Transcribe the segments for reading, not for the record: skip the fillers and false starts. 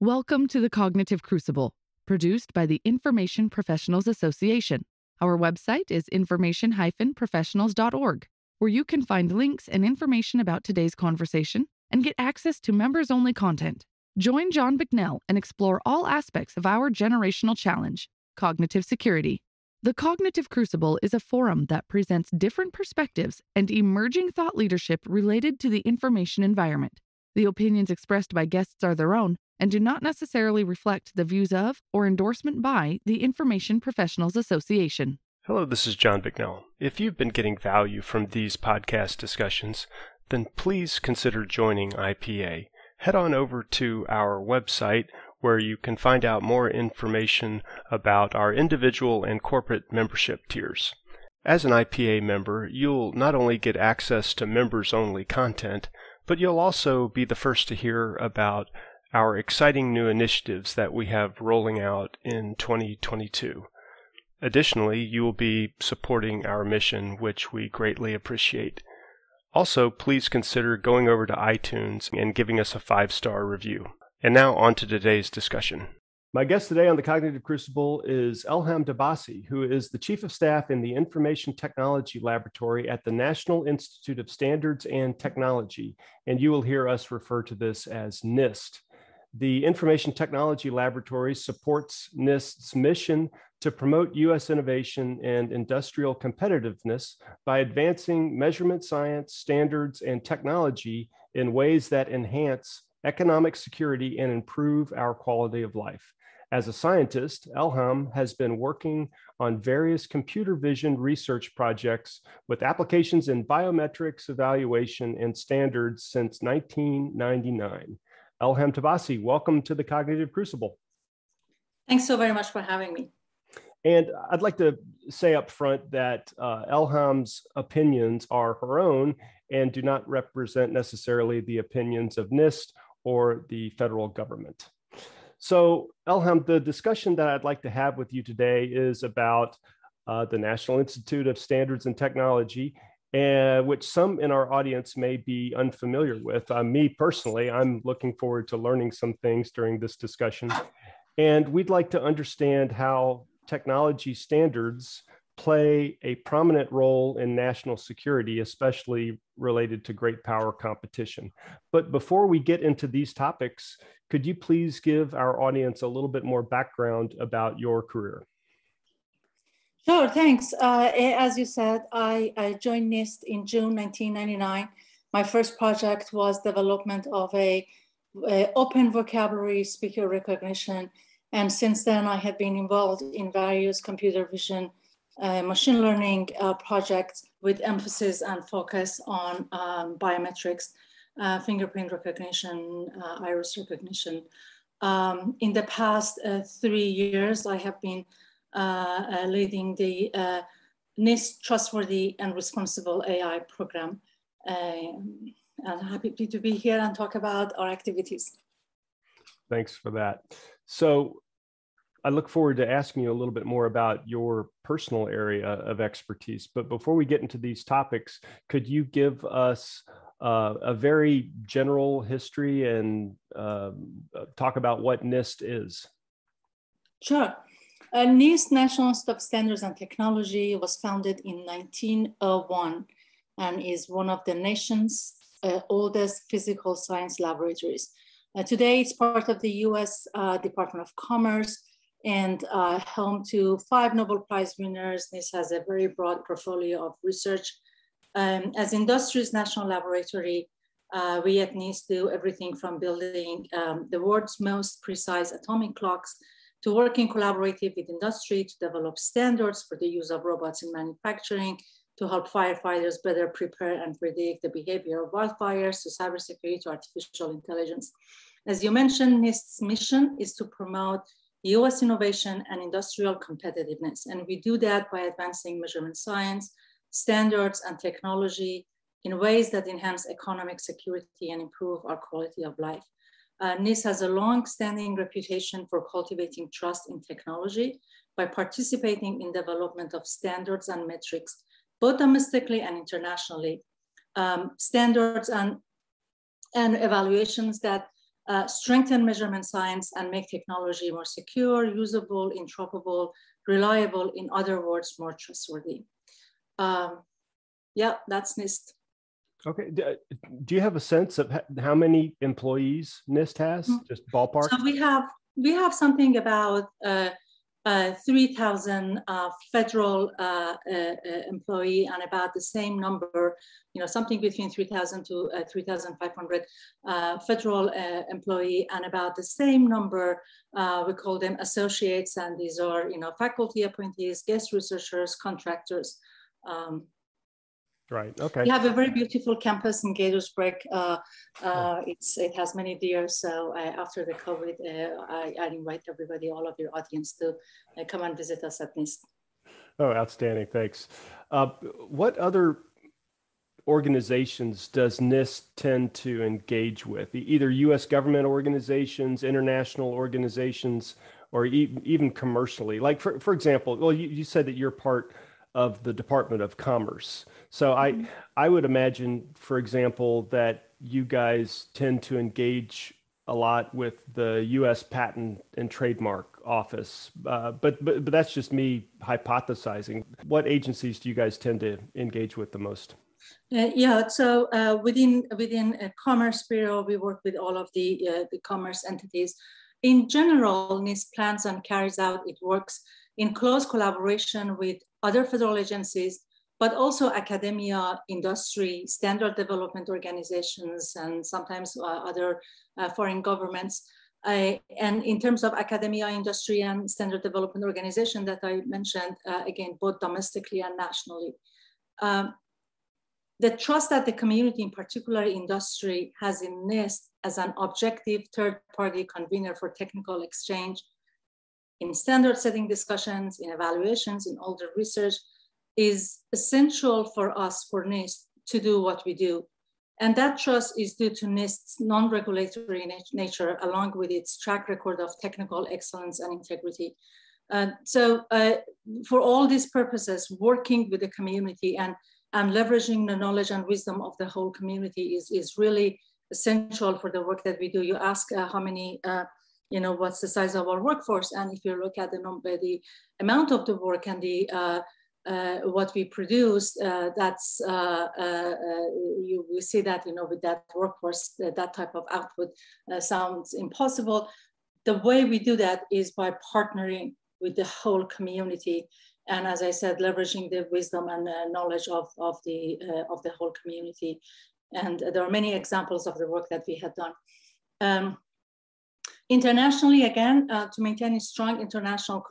Welcome to the Cognitive Crucible, produced by the Information Professionals Association. Our website is information-professionals.org, where you can find links and information about today's conversation and get access to members-only content. Join John Bicknell and explore all aspects of our generational challenge, cognitive security. The Cognitive Crucible is a forum that presents different perspectives and emerging thought leadership related to the information environment. The opinions expressed by guests are their own and do not necessarily reflect the views of or endorsement by the Information Professionals Association. Hello, this is John Bicknell. If you've been getting value from these podcast discussions, then please consider joining IPA. Head on over to our website where you can find out more information about our individual and corporate membership tiers. As an IPA member, you'll not only get access to members-only content, but you'll also be the first to hear about our exciting new initiatives that we have rolling out in 2022. Additionally, you will be supporting our mission, which we greatly appreciate. Also, please consider going over to iTunes and giving us a 5-star review. And now on to today's discussion. My guest today on the Cognitive Crucible is Elham Tabassi, who is the Chief of Staff in the Information Technology Laboratory at the National Institute of Standards and Technology, and you will hear us refer to this as Nist. The Information Technology Laboratory supports Nist's mission to promote U.S. innovation and industrial competitiveness by advancing measurement science, standards, and technology in ways that enhance economic security and improve our quality of life. As a scientist, Elham has been working on various computer vision research projects with applications in biometrics evaluation and standards since 1999. Elham Tabassi, welcome to the Cognitive Crucible. Thanks so very much for having me. And I'd like to say up front that Elham's opinions are her own and do not represent necessarily the opinions of Nist or the federal government. So, Elham, the discussion that I'd like to have with you today is about the National Institute of Standards and Technology, which some in our audience may be unfamiliar with. Me personally, I'm looking forward to learning some things during this discussion. And we'd like to understand how technology standards play a prominent role in national security, especially related to great power competition. But before we get into these topics, could you please give our audience a little bit more background about your career? Sure, thanks. As you said, I joined Nist in June 1999. My first project was development of a open vocabulary speaker recognition. And since then, I have been involved in various computer vision, machine learning projects with emphasis and focus on biometrics, fingerprint recognition, iris recognition. In the past 3 years, I have been leading the Nist Trustworthy and Responsible AI program. I'm happy to be here and talk about our activities. Thanks for that. So I look forward to asking you a little bit more about your personal area of expertise. But before we get into these topics, could you give us a very general history and talk about what Nist is? Sure. Nist, National Institute of Standards and Technology, was founded in 1901 and is one of the nation's oldest physical science laboratories. Today, it's part of the U.S. Department of Commerce and home to 5 Nobel Prize winners. Nist has a very broad portfolio of research. As industry's national laboratory, we at Nist do everything from building the world's most precise atomic clocks to working collaboratively with industry to develop standards for the use of robots in manufacturing, to help firefighters better prepare and predict the behavior of wildfires, to cybersecurity, to artificial intelligence. As you mentioned, Nist's mission is to promote US innovation and industrial competitiveness. And we do that by advancing measurement science, standards, and technology in ways that enhance economic security and improve our quality of life. Nist has a long-standing reputation for cultivating trust in technology by participating in development of standards and metrics, both domestically and internationally. Standards and evaluations that strengthen measurement science and make technology more secure, usable, interoperable, reliable, in other words, more trustworthy. Yeah, that's NIST. Okay. Do you have a sense of how many employees NIST has? Just ballpark? So we have something about 3,000 federal employee and about the same number, something between 3,000 to 3,500 federal employee, and about the same number, we call them associates, and these are, faculty appointees, guest researchers, contractors. Right. Okay. We have a very beautiful campus in Gaithersburg. It has many deer. So after the COVID, I invite everybody, all of your audience, to come and visit us at NIST. Oh, outstanding. Thanks. What other organizations does NIST tend to engage with? Either U.S. government organizations, international organizations, or even commercially? Like, for example, well, you said that you're part of the Department of Commerce. So I would imagine, for example, that you guys tend to engage a lot with the U.S. Patent and Trademark Office, but that's just me hypothesizing. What agencies do you guys tend to engage with the most? Yeah, so within Commerce Bureau, we work with all of the commerce entities. In general, NIST plans and carries out its works in close collaboration with other federal agencies, but also academia, industry, standard development organizations, and sometimes other foreign governments. And in terms of academia, industry, and standard development organization that I mentioned, again, both domestically and nationally. The trust that the community, in particular industry, has in NIST as an objective third-party convener for technical exchange in standard setting discussions, in evaluations, in older research, is essential for us, for NIST, to do what we do. And that trust is due to NIST's non-regulatory nature, along with its track record of technical excellence and integrity. So for all these purposes, working with the community and leveraging the knowledge and wisdom of the whole community is really essential for the work that we do. You ask how many, what's the size of our workforce? And if you look at the amount of the work and what we produce, we see that, with that workforce, that type of output sounds impossible. The way we do that is by partnering with the whole community. And as I said, leveraging the wisdom and knowledge of the whole community. And there are many examples of the work that we had done. Internationally, again, to maintain a strong international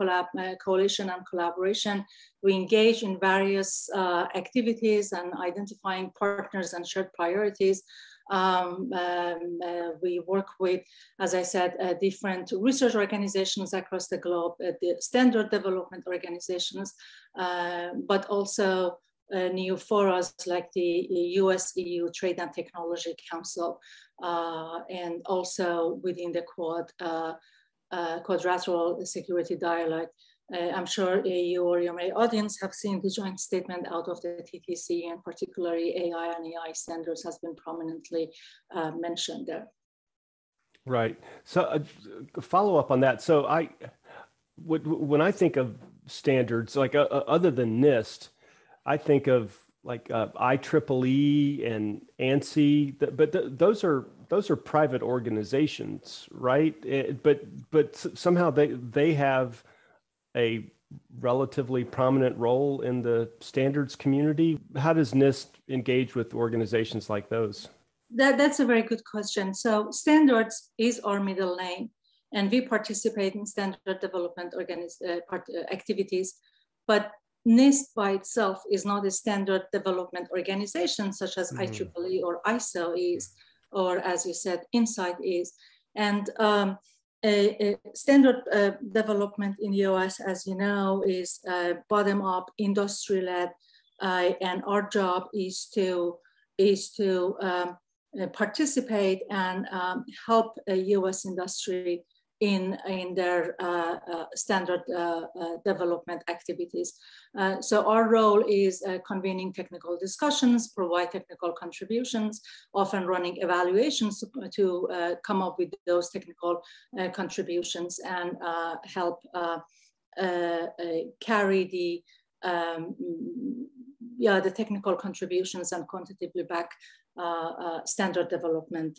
coalition and collaboration, we engage in various activities and identifying partners and shared priorities. We work with, as I said, different research organizations across the globe, the standard development organizations, but also new forums like the US-EU Trade and Technology Council, and also within the Quadrilateral Security Dialogue. I'm sure you or your audience have seen the joint statement out of the TTC, and particularly AI and AI standards has been prominently mentioned there. Right. So follow up on that. So when I think of standards, like other than NIST, I think of like IEEE and ANSI, but those are private organizations, right? But somehow they have a relatively prominent role in the standards community. How does NIST engage with organizations like those? That's a very good question. So standards is our middle name, and we participate in standard development activities, but NIST by itself is not a standard development organization such as IEEE or ISO is, or as you said, Insight is. And standard development in the US, as you know, is bottom-up, industry-led, and our job is to participate and help US industry in their standard development activities. So our role is convening technical discussions, provide technical contributions, often running evaluations to come up with those technical contributions and help carry the technical contributions and quantitatively back standard development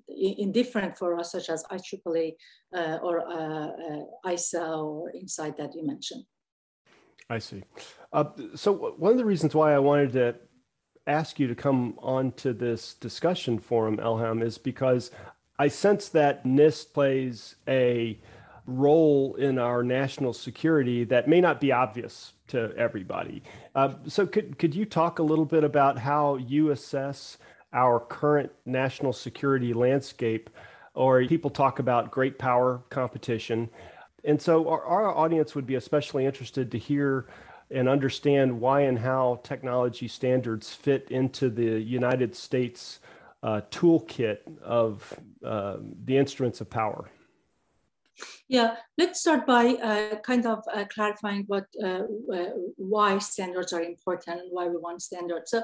in different fora such as IEEE or ISA or INSIDE that you mentioned. I see. So one of the reasons why I wanted to ask you to come on to this discussion forum, Elham, is because I sense that NIST plays a role in our national security that may not be obvious to everybody. So could you talk a little bit about how you assess our current national security landscape, or people talk about great power competition. And so our audience would be especially interested to hear and understand why and how technology standards fit into the United States toolkit of the instruments of power. Yeah, let's start by clarifying why standards are important and why we want standards. So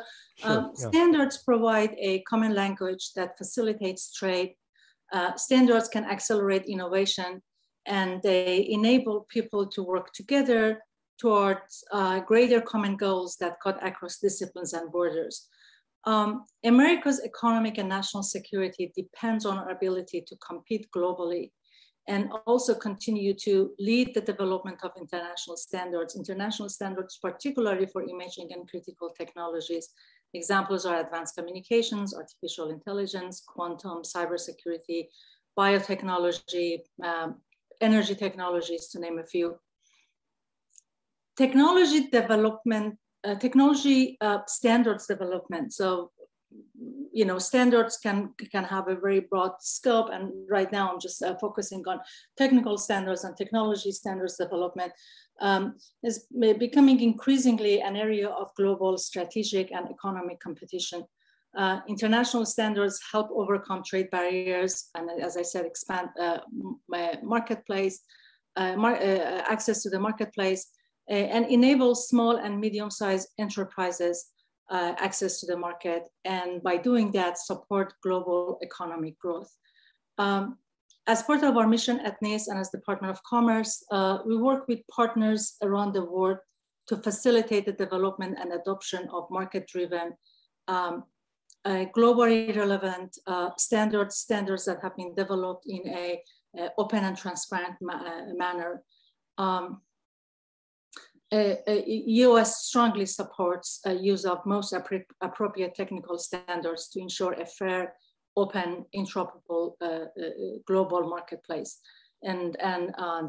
standards provide a common language that facilitates trade. Standards can accelerate innovation, and they enable people to work together towards greater common goals that cut across disciplines and borders. America's economic and national security depends on our ability to compete globally and also continue to lead the development of international standards, particularly for imaging and critical technologies. Examples are advanced communications, artificial intelligence, quantum, cybersecurity, biotechnology, energy technologies, to name a few. Technology development, standards development. So, standards can have a very broad scope, and right now I'm just focusing on technical standards and technology standards development. Is becoming increasingly an area of global strategic and economic competition. International standards help overcome trade barriers and, as I said, expand marketplace, access to the marketplace, and enable small and medium-sized enterprises access to the market, and by doing that, support global economic growth. As part of our mission at NIST and as Department of Commerce, we work with partners around the world to facilitate the development and adoption of market-driven, globally relevant standards that have been developed in a open and transparent manner. US strongly supports use of most appropriate technical standards to ensure a fair, open, interoperable global marketplace. And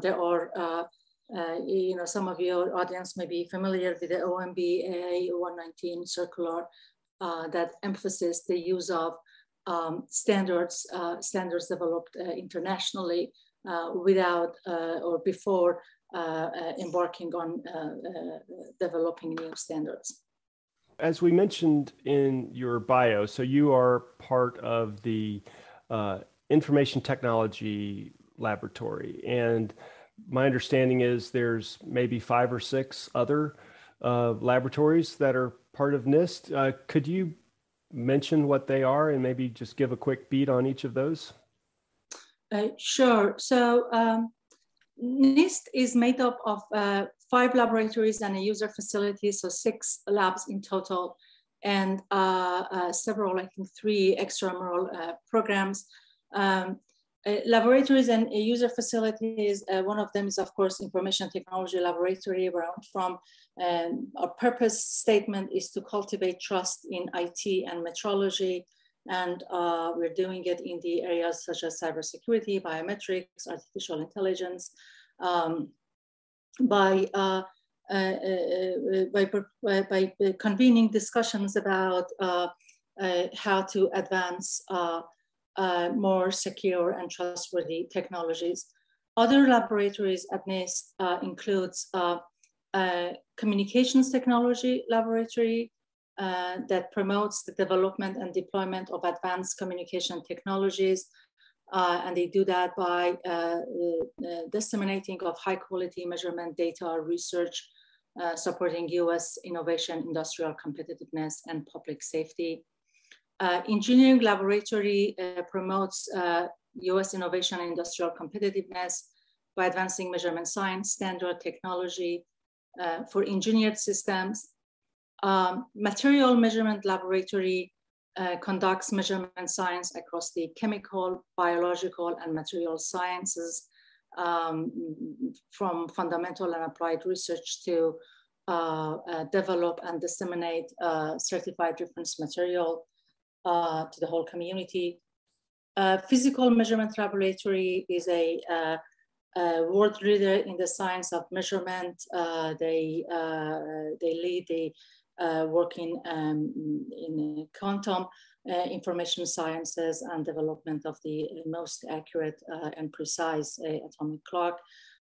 there are, some of your audience may be familiar with the OMB AA 119 circular that emphasizes the use of standards developed internationally without or before embarking on developing new standards. As we mentioned in your bio, so you are part of the Information Technology Laboratory, and my understanding is there's maybe 5 or 6 other laboratories that are part of NIST. Could you mention what they are and maybe just give a quick beat on each of those? Sure. So NIST is made up of 5 laboratories and a user facility, so 6 labs in total, and several, I think 3 extramural programs. Laboratories and user facilities, one of them is, of course, Information Technology Laboratory, where I'm from. Our purpose statement is to cultivate trust in IT and metrology. And we're doing it in the areas such as cybersecurity, biometrics, artificial intelligence, by convening discussions about how to advance more secure and trustworthy technologies. Other laboratories at NIST includes Communications Technology Laboratory, that promotes the development and deployment of advanced communication technologies. And they do that by disseminating of high quality measurement data, research, supporting US innovation, industrial competitiveness, and public safety. Engineering Laboratory promotes US innovation and industrial competitiveness by advancing measurement science, standard technology for engineered systems. Material Measurement Laboratory conducts measurement science across the chemical, biological, and material sciences, from fundamental and applied research to develop and disseminate certified reference material to the whole community. Physical Measurement Laboratory is a world leader in the science of measurement. They lead the work in quantum information sciences and development of the most accurate and precise atomic clock.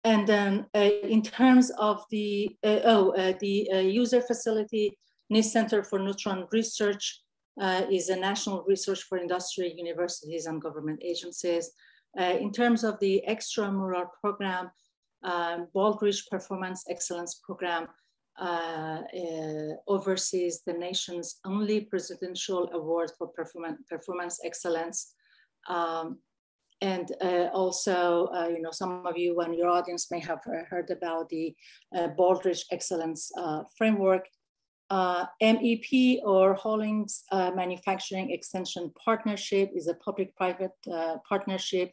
And then in terms of the user facility, Nist Center for Neutron Research is a national research for industry, universities, and government agencies. In terms of the extramural program, Baldrige Performance Excellence Program oversees the nation's only presidential award for performance excellence. And also, some of you and your audience may have heard about the Baldrige Excellence Framework. MEP, or Holdings Manufacturing Extension Partnership, is a public-private partnership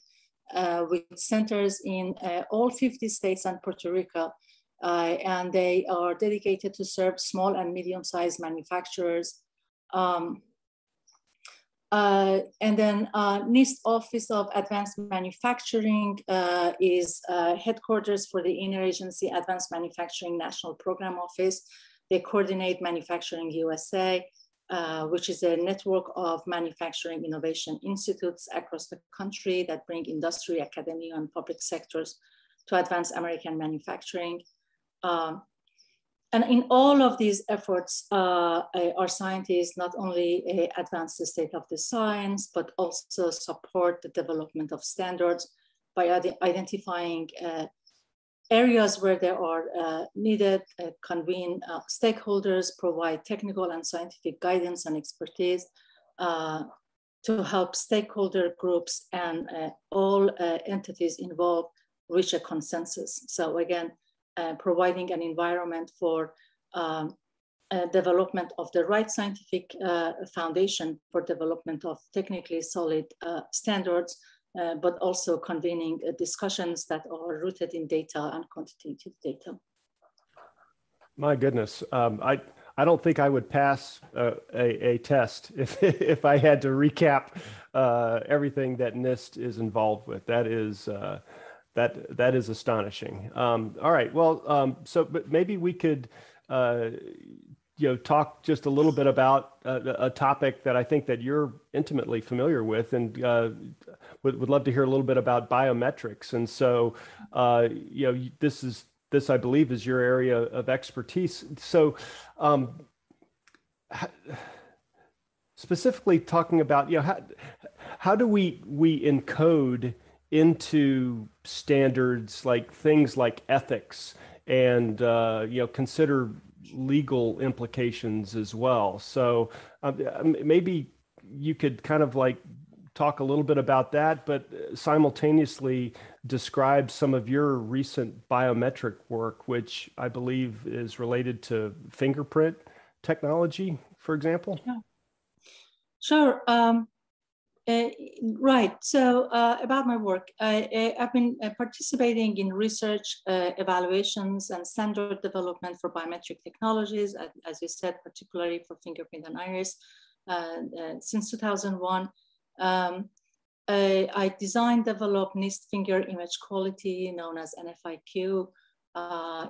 with centers in all 50 states and Puerto Rico. And they are dedicated to serve small and medium-sized manufacturers. And then NIST Office of Advanced Manufacturing is headquarters for the Interagency Advanced Manufacturing National Program Office. They coordinate Manufacturing USA, which is a network of manufacturing innovation institutes across the country that bring industry, academia, and public sectors to advance American manufacturing. And in all of these efforts, our scientists not only advance the state of the science, but also support the development of standards by identifying areas where they are needed, convene stakeholders, provide technical and scientific guidance and expertise to help stakeholder groups and all entities involved reach a consensus. So again, providing an environment for development of the right scientific foundation for development of technically solid standards, but also convening discussions that are rooted in data and quantitative data. My goodness, I don't think I would pass a test if I had to recap everything that NIST is involved with. That is astonishing. All right, well, but maybe we could talk just a little bit about a topic that I think that you're intimately familiar with, and would love to hear a little bit about biometrics. And so, this I believe is your area of expertise. So, specifically talking about, how do we encode into standards like things like ethics and consider legal implications as well. So maybe you could kind of like talk a little bit about that, but simultaneously describe some of your recent biometric work, which I believe is related to fingerprint technology, for example. Yeah. Sure. Right. So about my work, I've been participating in research, evaluations, and standard development for biometric technologies, as you said, particularly for fingerprint and iris, since 2001. I designed, developed Nist finger image quality, known as NFIQ.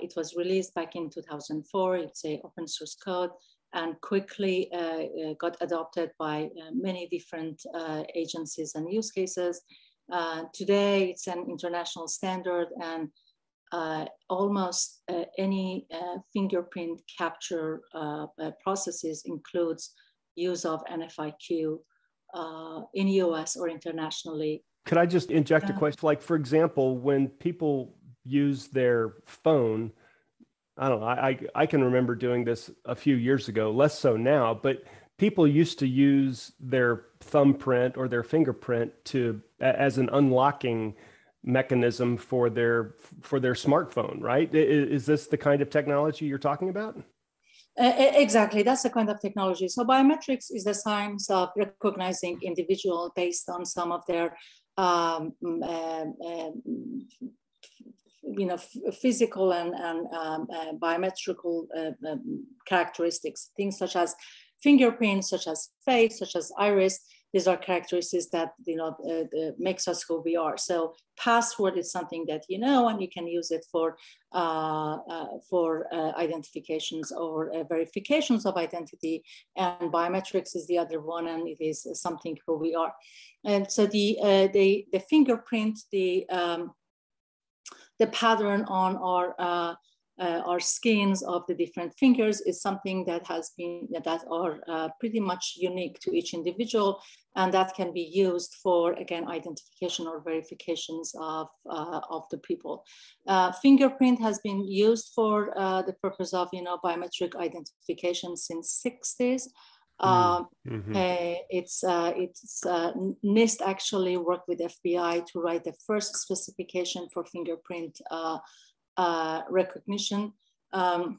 It was released back in 2004. It's an open source code, and quickly got adopted by many different agencies and use cases. Today, it's an international standard, and almost any fingerprint capture processes includes use of NFIQ in US or internationally Could I just inject a question? Like, for example, when people use their phone, I don't know, I can remember doing this a few years ago, less so now, but people used to use their thumbprint or their fingerprint as an unlocking mechanism for their smartphone, right? Is this the kind of technology you're talking about? Exactly, that's the kind of technology. So biometrics is the science of recognizing individual based on some of their physical and biometrical characteristics, things such as fingerprints, such as face, such as iris. These are characteristics that makes us who we are. So password is something that and you can use it for identifications or verifications of identity. And biometrics is the other one, and it is something who we are. And so the fingerprint, the pattern on our skins of the different fingers is something that are pretty much unique to each individual, and that can be used for, again, identification or verifications of the people. Fingerprint has been used for the purpose of biometric identification since 60s. Nist actually worked with FBI to write the first specification for fingerprint recognition, and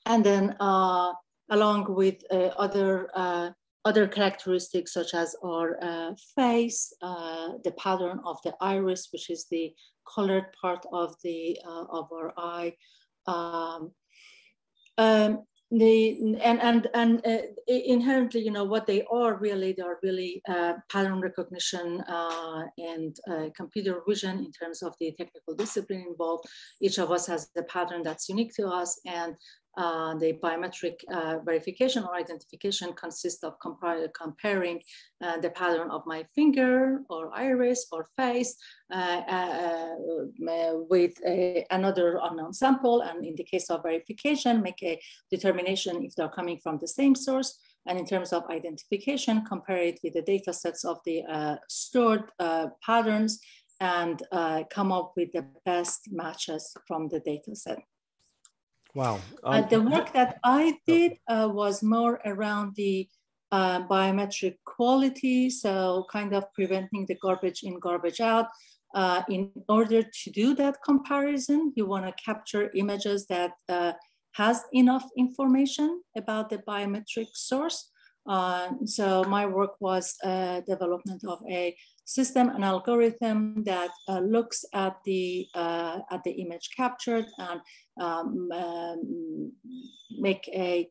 then along with other characteristics such as our face, the pattern of the iris, which is the colored part of our eye. Inherently, what they are really pattern recognition and computer vision in terms of the technical discipline involved. Each of us has the pattern that's unique to us, and the biometric verification or identification consists of comparing the pattern of my finger or iris or face with another unknown sample, and in the case of verification, make a determination if they're coming from the same source, and in terms of identification, compare it with the data sets of the stored patterns and come up with the best matches from the data set. Wow. The work that I did was more around the biometric quality, so kind of preventing the garbage in, garbage out. In order to do that comparison, you want to capture images that has enough information about the biometric source. So my work was development of a system, an algorithm that looks at the image captured and make a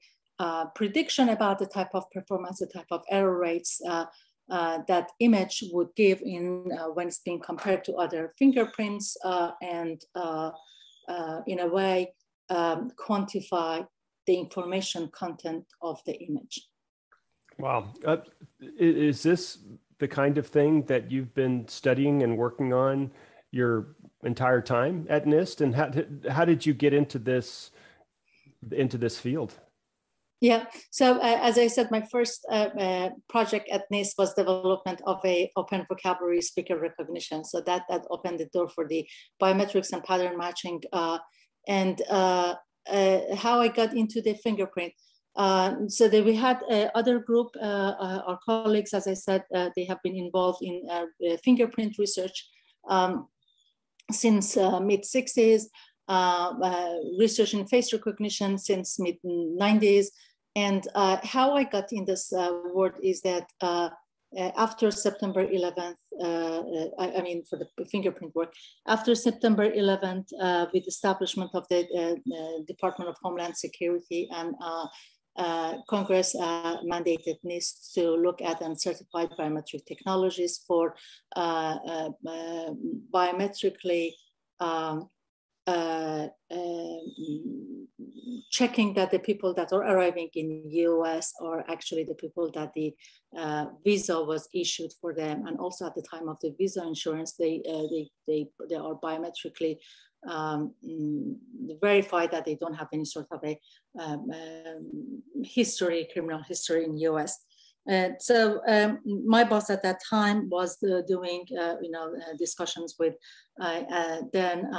prediction about the type of performance, the type of error rates that image would give when it's being compared to other fingerprints, and in a way quantify the information content of the image. Wow. Is this the kind of thing that you've been studying and working on your entire time at Nist? And how did you get into this field? Yeah, so as I said, my first project at Nist was development of a open vocabulary speaker recognition. So that opened the door for the biometrics and pattern matching. And how I got into the fingerprint. So that we had other group, our colleagues, as I said, they have been involved in fingerprint research since mid-60s, research in face recognition since mid-90s. And how I got in this world is that after September 11th, I mean for the fingerprint work, after September 11th, with establishment of the Department of Homeland Security, and Congress mandated Nist to look at and certify biometric technologies for biometrically checking that the people that are arriving in the US are actually the people that the visa was issued for them, and also at the time of the visa insurance, they are biometrically verify that they don't have any sort of a criminal history in the US. My boss at that time was doing, discussions with then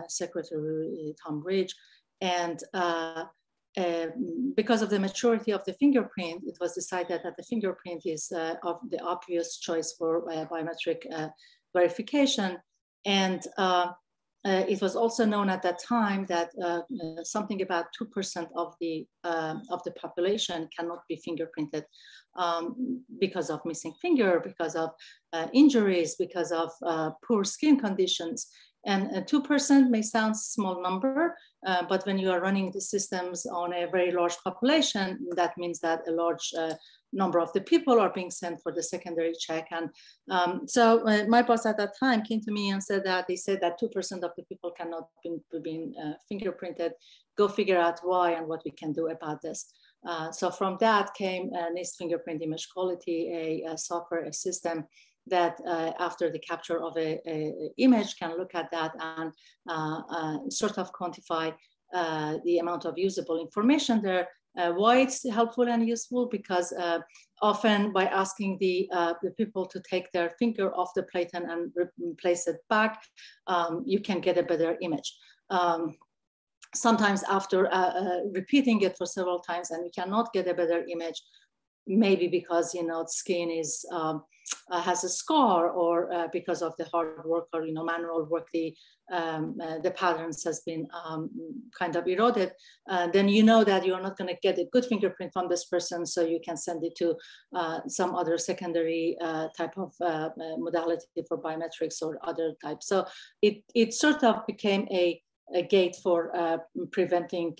Secretary Tom Ridge, and because of the maturity of the fingerprint, it was decided that the fingerprint is of the obvious choice for biometric verification. And it was also known at that time that something about 2% of the population cannot be fingerprinted because of missing finger, because of injuries, because of poor skin conditions. And 2% may sound small number, but when you are running the systems on a very large population, that means that a large number of the people are being sent for the secondary check. And so my boss at that time came to me and said that they said that 2% of the people cannot be fingerprinted. Go figure out why and what we can do about this. So from that came Nist Fingerprint Image Quality, a software, a system that after the capture of a image can look at that and sort of quantify the amount of usable information there. Why it's helpful and useful? Because often by asking the people to take their finger off the plate and place it back, you can get a better image. Sometimes after repeating it for several times and you cannot get a better image, maybe because skin is has a scar, or because of the hard work or manual work, the patterns has been kind of eroded, then that you're not going to get a good fingerprint from this person, so you can send it to some other secondary type of modality for biometrics or other types. So it sort of became a gate for preventing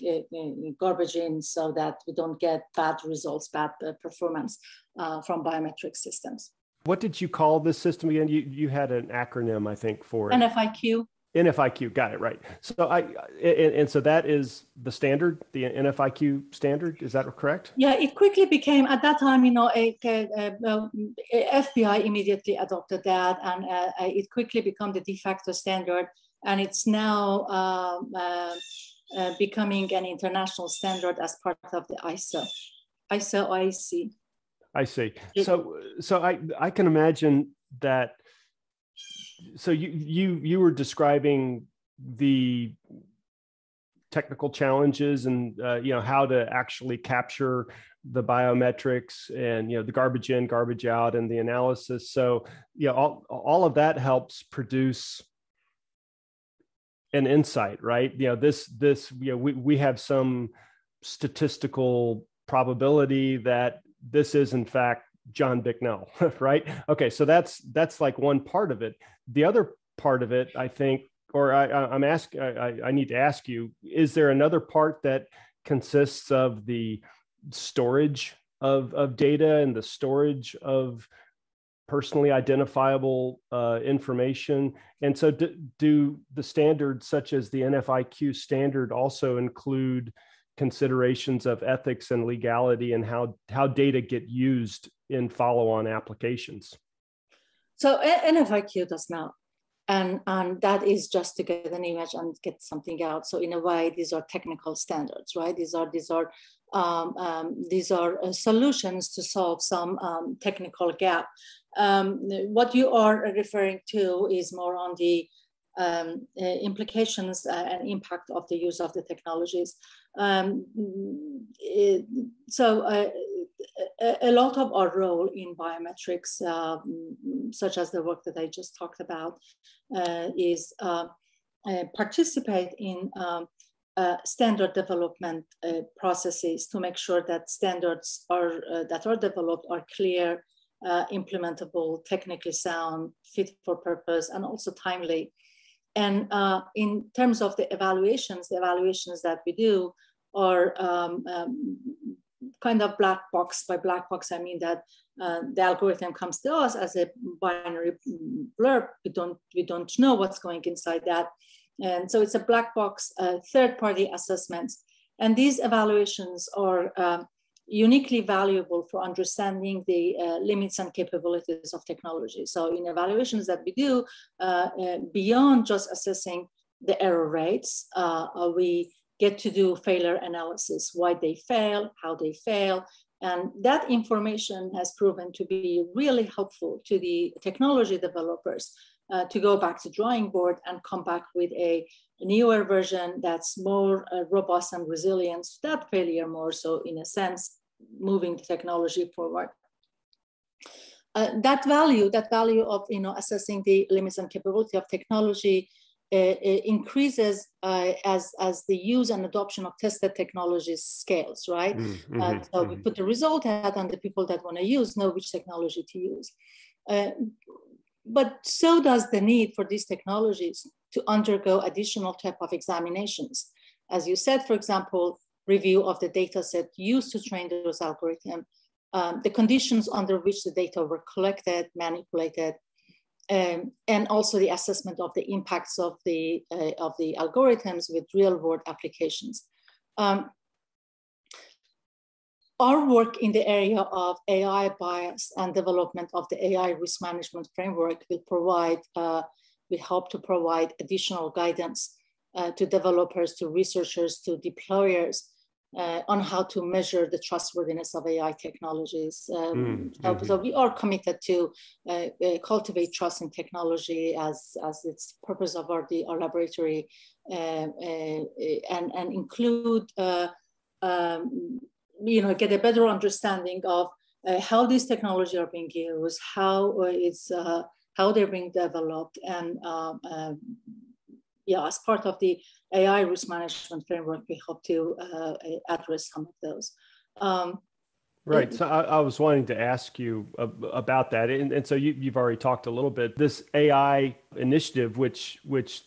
garbage in, so that we don't get bad results, bad performance from biometric systems. What did you call this system again? You had an acronym, I think, for it. NFIQ. NFIQ, got it, right. So so that is the standard, the NFIQ standard, is that correct? Yeah, it quickly became, at that time, FBI immediately adopted that, and it quickly became the de facto standard, and it's now becoming an international standard as part of the ISO-IEC. I see. So I can imagine that. So you were describing the technical challenges and how to actually capture the biometrics and the garbage in, garbage out, and the analysis. So all of that helps produce an insight, right? We have some statistical probability that this is in fact John Bicknell, right? Okay, so that's like one part of it. The other part of it, I think, or I need to ask you, is there another part that consists of the storage of data and the storage of personally identifiable information? And so do the standards such as the NFIQ standard also include considerations of ethics and legality and how data get used in follow-on applications? So NFIQ does not, and that is just to get an image and get something out. So in a way, these are technical standards, right? These are solutions to solve some technical gap. What you are referring to is more on the implications and impact of the use of the technologies. A lot of our role in biometrics, such as the work that I just talked about, is participate in standard development processes to make sure that standards that are developed are clear, implementable, technically sound, fit for purpose, and also timely. And in terms of the evaluations that we do are kind of black box. By black box, I mean that the algorithm comes to us as a binary blurb. We don't know what's going inside that. And so it's a black box third-party assessments. And these evaluations are uniquely valuable for understanding the limits and capabilities of technology. So in evaluations that we do, beyond just assessing the error rates, we get to do failure analysis, why they fail, how they fail, And that information has proven to be really helpful to the technology developers to go back to drawing board and come back with a newer version that's more robust and resilient to that failure more. So in a sense, moving the technology forward. That value of assessing the limits and capability of technology increases as the use and adoption of tested technologies scales, right? So we put the result out, and the people that want to use know which technology to use. But so does the need for these technologies to undergo additional type of examinations. As you said, for example, review of the data set used to train those algorithms, the conditions under which the data were collected, manipulated, and also the assessment of the impacts of the algorithms with real-world applications. Our work in the area of AI bias and development of the AI risk management framework will help to provide additional guidance to developers, to researchers, to deployers on how to measure the trustworthiness of AI technologies. So we are committed to cultivate trust in technology as its purpose of our laboratory, and include get a better understanding of how these technologies are being used, how they're being developed, and as part of the AI risk management framework, we hope to address some of those. Right. So I was wanting to ask you about that. And so you've already talked a little bit. This AI initiative, which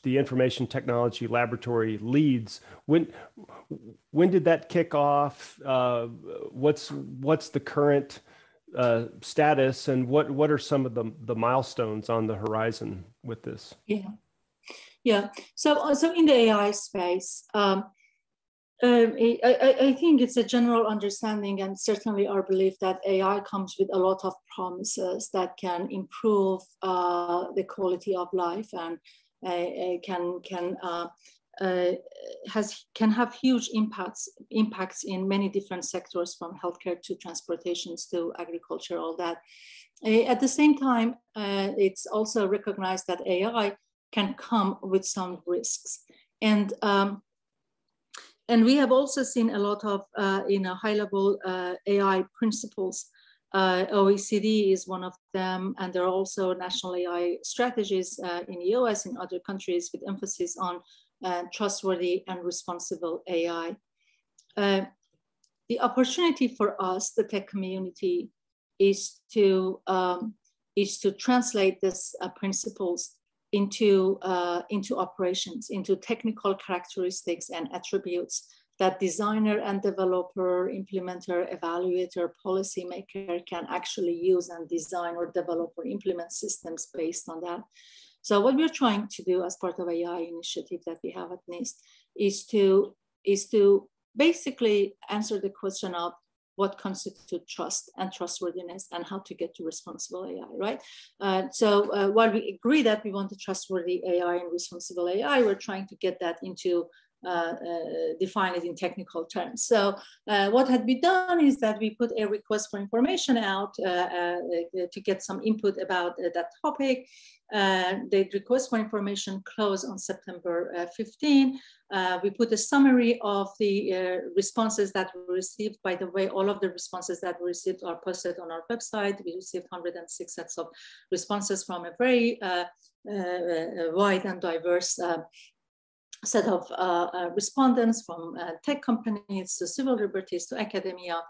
the Information Technology Laboratory leads, when did that kick off? What's the current status, and what are some of the milestones on the horizon with this? Yeah. So in the AI space, I think it's a general understanding, and certainly our belief, that AI comes with a lot of promises that can improve the quality of life, and can have huge impacts in many different sectors, from healthcare to transportations to agriculture, all that. At the same time, it's also recognized that AI can come with some risks, and we have also seen a lot of high-level AI principles. OECD is one of them, and there are also national AI strategies in the US and other countries with emphasis on trustworthy and responsible AI. The opportunity for us, the tech community, is to translate these principles into operations, into technical characteristics and attributes that designer and developer, implementer, evaluator, policymaker can actually use and design or develop or implement systems based on that. So what we're trying to do as part of AI initiative that we have at Nist is to basically answer the question of what constitutes trust and trustworthiness, and how to get to responsible AI, right? So while we agree that we want a trustworthy AI and responsible AI, we're trying to get that into define it in technical terms. So what had been done is that we put a request for information out to get some input about that topic. The request for information closed on September 15. We put a summary of the responses that we received. By the way, all of the responses that we received are posted on our website. We received 106 sets of responses from a very wide and diverse set of respondents, from tech companies to civil liberties to academia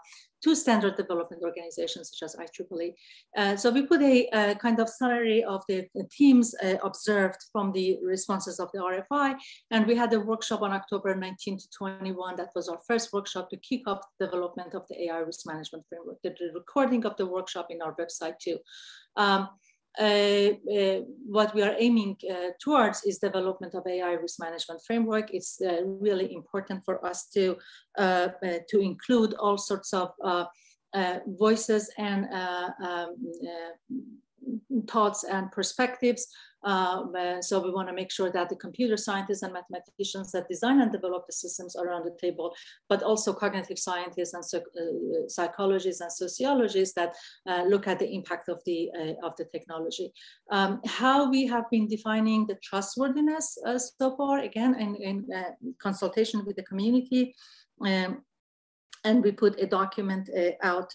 to standard development organizations such as IEEE. So we put a kind of summary of the themes observed from the responses of the RFI, and we had a workshop on October 19 to 21. That was our first workshop to kick off the development of the AI risk management framework. The recording of the workshop in our website too. What we are aiming towards is development of AI risk management framework. It's really important for us to include all sorts of voices and thoughts and perspectives. So we want to make sure that the computer scientists and mathematicians that design and develop the systems are on the table, but also cognitive scientists and psychologists and sociologists that look at the impact of the technology. How we have been defining the trustworthiness so far, again, in consultation with the community, and we put a document out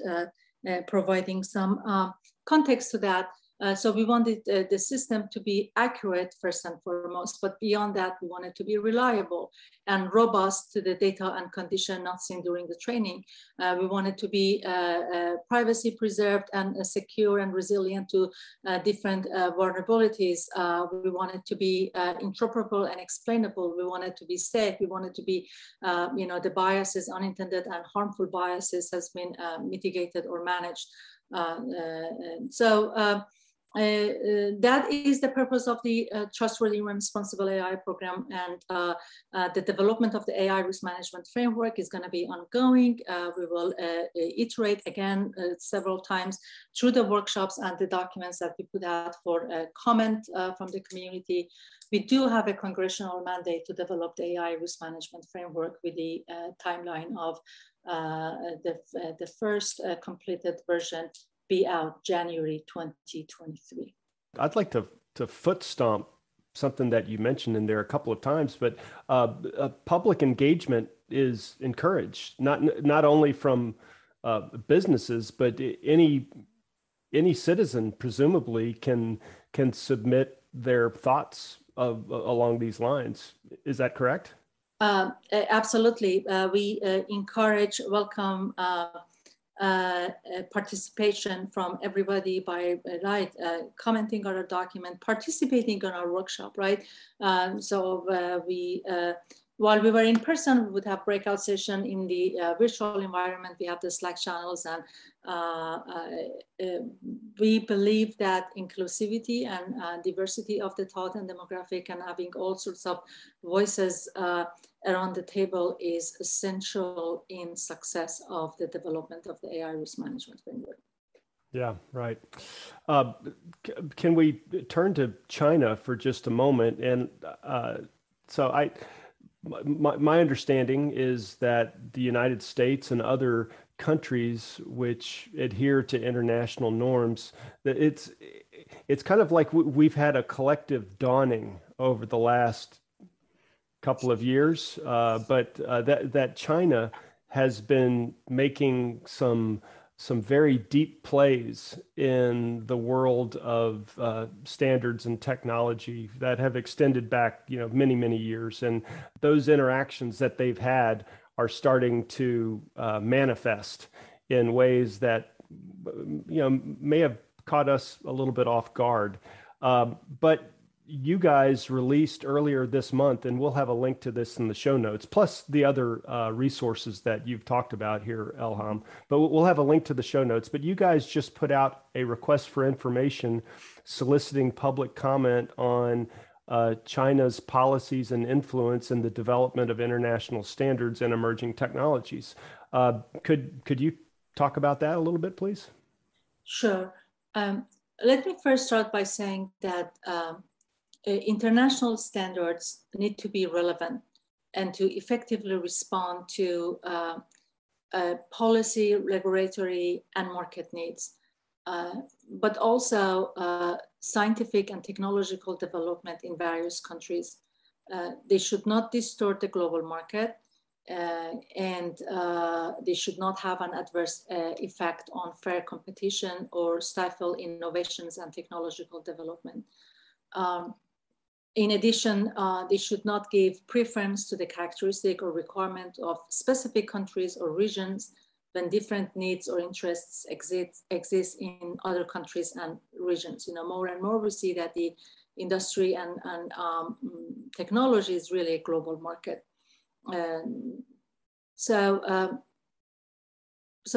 providing some context to that. So we wanted the system to be accurate first and foremost, but beyond that, we want it to be reliable and robust to the data and condition not seen during the training. We want it to be privacy preserved and secure and resilient to different vulnerabilities. We want it to be interoperable and explainable. We want it to be safe. We want it to be, the biases, unintended and harmful biases has been mitigated or managed. That is the purpose of the Trustworthy and Responsible AI program, and the development of the AI risk management framework is going to be ongoing. We will iterate again several times through the workshops and the documents that we put out for comment from the community. We do have a congressional mandate to develop the AI risk management framework with the timeline of the first completed version be out January 2023. I'd like to foot stomp something that you mentioned in there a couple of times, but public engagement is encouraged, not only from businesses, but any citizen presumably can submit their thoughts along these lines. Is that correct? Absolutely. We welcome participation from everybody by commenting on our document, participating on our workshop, right? While we were in person, we would have breakout session in the virtual environment. We have the Slack channels, and we believe that inclusivity and diversity of the thought and demographic and having all sorts of voices around the table is essential in success of the development of the AI risk management framework. Yeah, right. Can we turn to China for just a moment? And my understanding is that the United States and other countries which adhere to international norms, that it's kind of like we've had a collective dawning over the last couple of years, but that China has been making some very deep plays in the world of standards and technology that have extended back, many years, and those interactions that they've had are starting to manifest in ways that may have caught us a little bit off guard, but you guys released earlier this month, and we'll have a link to this in the show notes, plus the other resources that you've talked about here, Elham, but we'll have a link to the show notes. But you guys just put out a request for information soliciting public comment on China's policies and influence in the development of international standards and emerging technologies. Could you talk about that a little bit, please? Sure. Let me first start by saying that international standards need to be relevant and to effectively respond to policy, regulatory, and market needs, but also scientific and technological development in various countries. They should not distort the global market, and they should not have an adverse effect on fair competition or stifle innovations and technological development. In addition, they should not give preference to the characteristic or requirement of specific countries or regions when different needs or interests exist in other countries and regions. More and more we see that the industry and technology is really a global market. So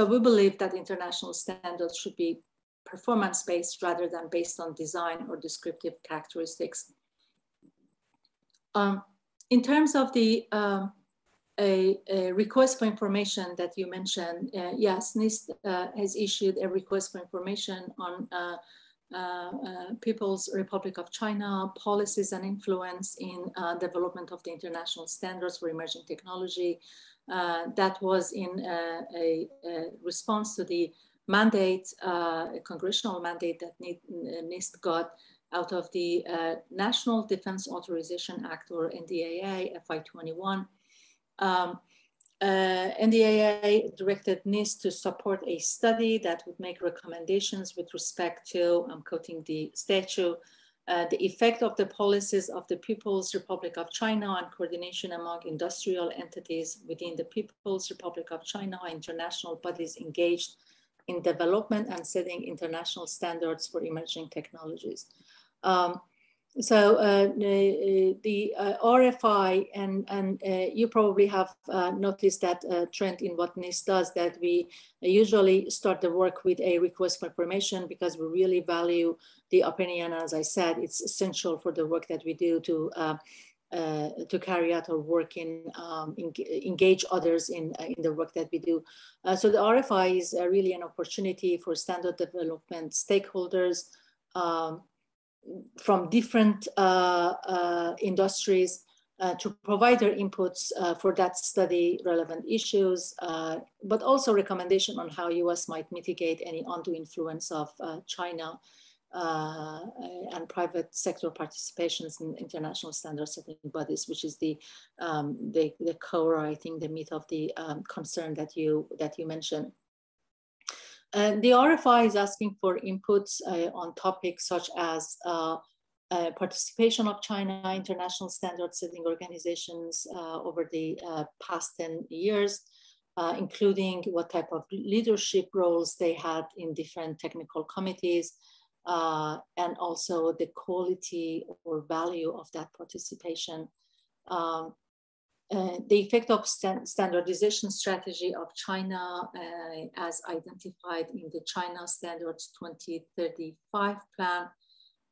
we believe that international standards should be performance-based rather than based on design or descriptive characteristics. In terms of the a request for information that you mentioned, yes, Nist has issued a request for information on People's Republic of China, policies and influence in development of the international standards for emerging technology. That was in a response to the mandate, a congressional mandate that NIST got out of the National Defense Authorization Act, or NDAA, FY21. NDAA directed NIST to support a study that would make recommendations with respect to, I'm quoting the statute, the effect of the policies of the People's Republic of China on coordination among industrial entities within the People's Republic of China, international bodies engaged in development and setting international standards for emerging technologies. The RFI, and you probably have noticed that trend in what NIST does, that we usually start the work with a request for information because we really value the opinion. As I said, it's essential for the work that we do to carry out our work in engage others in the work that we do. So the RFI is really an opportunity for standard development stakeholders from different industries to provide their inputs for that study relevant issues, but also recommendation on how US might mitigate any undue influence of China and private sector participations in international standard setting bodies, which is the core, I think, the meat of the concern that you mentioned. The RFI is asking for inputs on topics such as participation of China international standard setting organizations over the past 10 years, including what type of leadership roles they had in different technical committees, and also the quality or value of that participation. The effect of standardization strategy of China as identified in the China Standards 2035 plan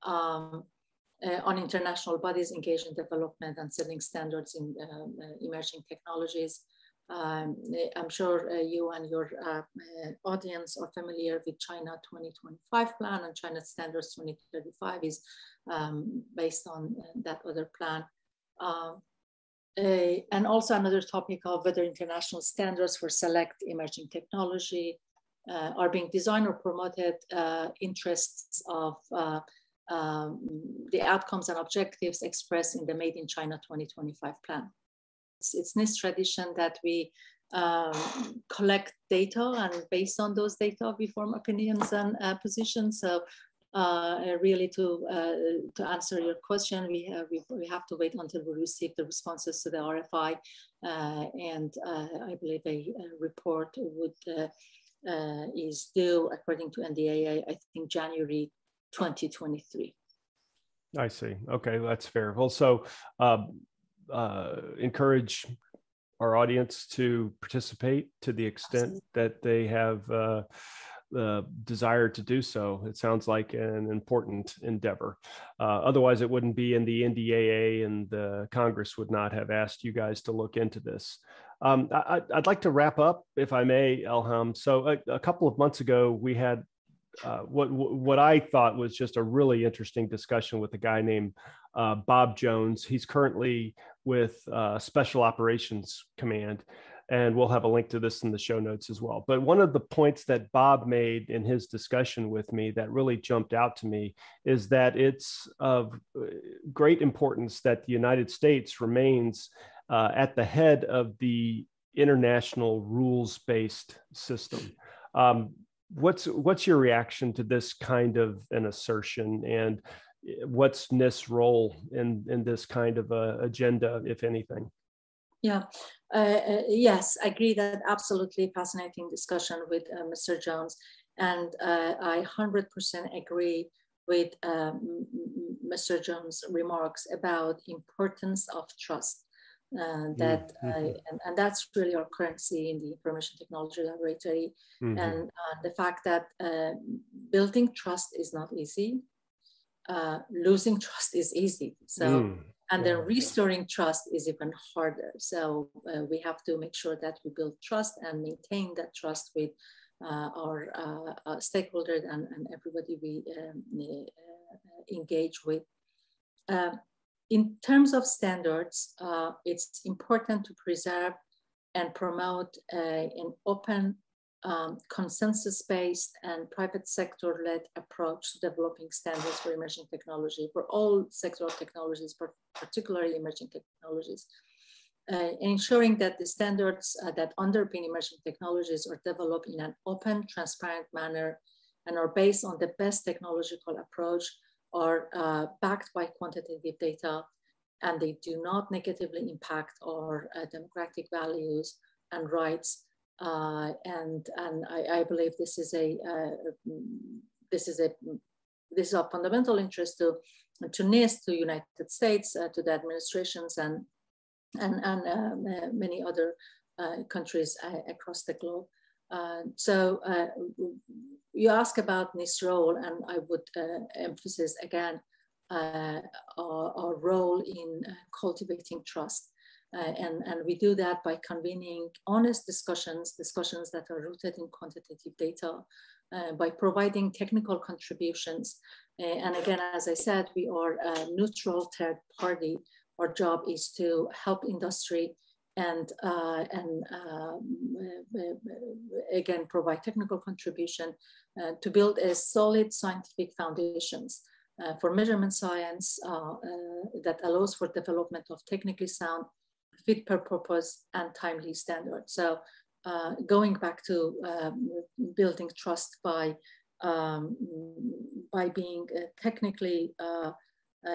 on international bodies engaged in development and setting standards in emerging technologies. I'm sure you and your audience are familiar with China 2025 plan, and China Standards 2035 is based on that other plan. And also another topic of whether international standards for select emerging technology are being designed or promoted interests of the outcomes and objectives expressed in the Made in China 2025 plan. It's NIST tradition that we collect data, and based on those data, we form opinions and positions. So really to answer your question, we have to wait until we receive the responses to the RFI, and I believe a report is due, according to NDAA, I think January 2023. I see. Okay, that's fair. Also, encourage our audience to participate to the extent that they have the desire to do so. It sounds like an important endeavor. Otherwise, it wouldn't be in the NDAA, and the Congress would not have asked you guys to look into this. I'd like to wrap up, if I may, Elham. So a couple of months ago, we had what I thought was just a really interesting discussion with a guy named Bob Jones. He's currently with Special Operations Command, and we'll have a link to this in the show notes as well. But one of the points that Bob made in his discussion with me that really jumped out to me is that it's of great importance that the United States remains at the head of the international rules-based system. What's your reaction to this kind of an assertion, and what's NIST's role in this kind of agenda, if anything? Yeah, yes, I agree that absolutely fascinating discussion with Mr. Jones. And I 100% agree with Mr. Jones' remarks about importance of trust. And that's really our currency in the Information Technology Laboratory. And the fact that building trust is not easy, losing trust is easy. So. And then restoring trust is even harder. So we have to make sure that we build trust and maintain that trust with our stakeholders and everybody we engage with. In terms of standards, it's important to preserve and promote an open, consensus-based and private sector-led approach to developing standards for emerging technology, for all sectoral technologies, but particularly emerging technologies. Ensuring that the standards that underpin emerging technologies are developed in an open, transparent manner and are based on the best technological approach, are backed by quantitative data, and they do not negatively impact our democratic values and rights. And I believe this is of fundamental interest to Nist, to United States, to the administrations and many other countries across the globe. So you ask about Nist's role, and I would emphasize again our role in cultivating trust. And we do that by convening honest discussions that are rooted in quantitative data, by providing technical contributions. And again, as I said, we are a neutral third party. Our job is to help industry and again, provide technical contribution to build a solid scientific foundations for measurement science that allows for development of technically sound, fit per purpose and timely standards. So going back to building trust by being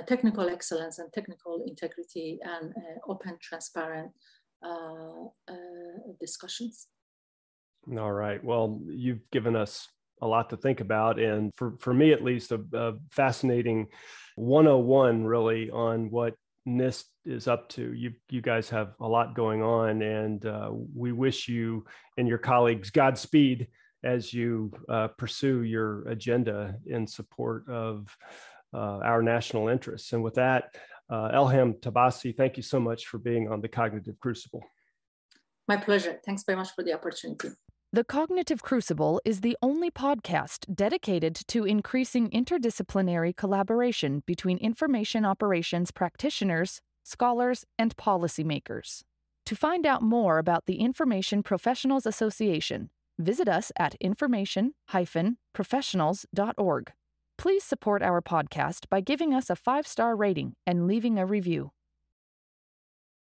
technical excellence and technical integrity and open, transparent discussions. All right. Well, you've given us a lot to think about, and for me at least, a fascinating 101 really on what Nist is up to. You guys have a lot going on, and we wish you and your colleagues Godspeed as you pursue your agenda in support of our national interests. And with that, Elham Tabassi, thank you so much for being on the Cognitive Crucible. My pleasure. Thanks very much for the opportunity. The Cognitive Crucible is the only podcast dedicated to increasing interdisciplinary collaboration between information operations practitioners, scholars, and policymakers. To find out more about the Information Professionals Association, visit us at information-professionals.org. Please support our podcast by giving us a 5-star rating and leaving a review.